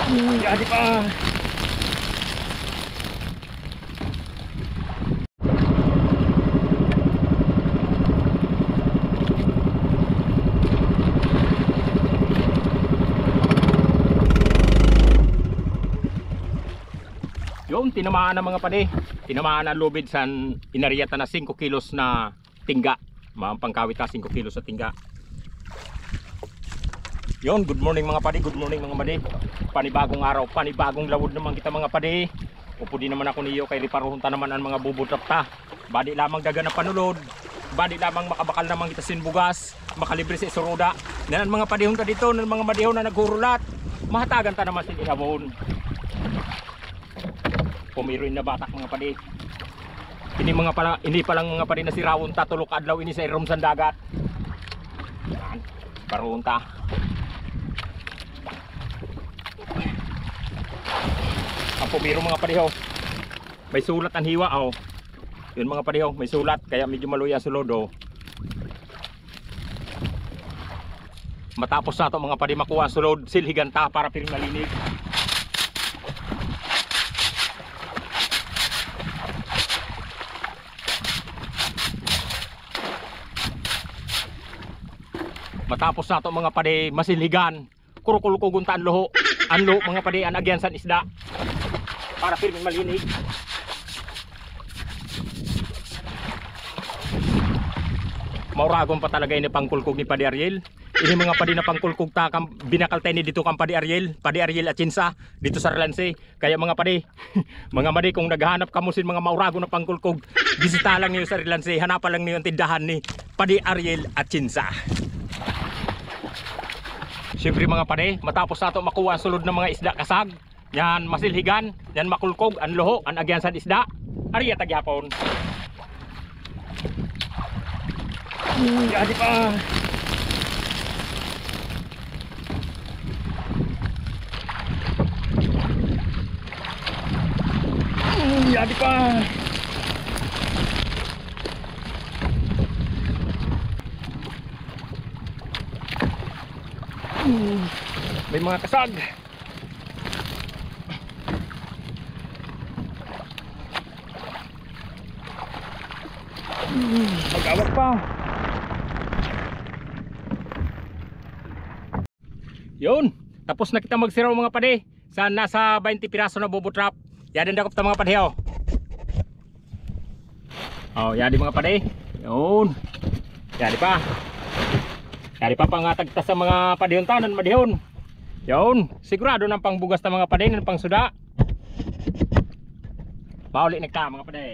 Jadi pa. Yung tinamaan ng mga pade, tinamaan ang lubid sa inariyata na 5 kilos na tingga. Mga pangkawit na 5 kilos na tingga. Yon, good morning mga pade, good morning mga pade. Panibagong araw, panibagong lawod naman kita mga pade. Upudi naman ako niyo kay riparuhunta naman ang mga bubutrapta. Badi lamang daga na panulod, badi lamang makabakal naman kita sinbugas, makalibre sa isuruda. Nan mga padihon ka dito, nan mga madihon na naghurulat. Mahatagan ta naman sin ihabon. Pumiroin na batak mga padi. Ini pa lang mga padi na si Rawon tatulok adlaw ini sa irom sa dagat. Yan, baruon ta. Ang pumiro mga padi ho. May sulat ang hiwa ho. Yun mga padi ho, may sulat kaya medyo maluya sa lodo. Matapos na to mga padi makuha sulod, silhigan ta para piring malinig. Matapos na to mga pade masilhigan, kurukulkugunta ang loho, mga pade ang agyan sa isda para firming malinig. Mauragon pa talaga ini pangkulkog ni Padi Ariel. Ini mga padi na pangkulkog ta binakal tayo ni dito kang Padi Ariel at Chinsa dito sa Relanse. Kaya mga padi, mga padi kung naghahanap ka mo sin mga mauragon na pangkulkog, bisita lang niyo sa Relanse, hanapan lang niyo ang tindahan ni Padi Ariel at Chinsa. Siyempre mga pade, matapos nato makuha ang sulod ng mga isda kasag, yan masilhigan, yan makulkog, ang loho, ang agyan sa isda, ariya tagyapon. Jadi pa. Jadi pa. May mga kasag. Mag-awat pa. Yun, tapos na kita magsiraw mga pade. Sa nasa 20 piraso na bubutrap. Yadin dakop ta mga pade ho. Oh, yadi mga pade. Yun. Yadi pa. Yadi pa pangatag ta sa mga padihon tanan madihon. Yun, sigurado ng pangbugas na mga pade ng pangsuda. Mauli nagta mga pade.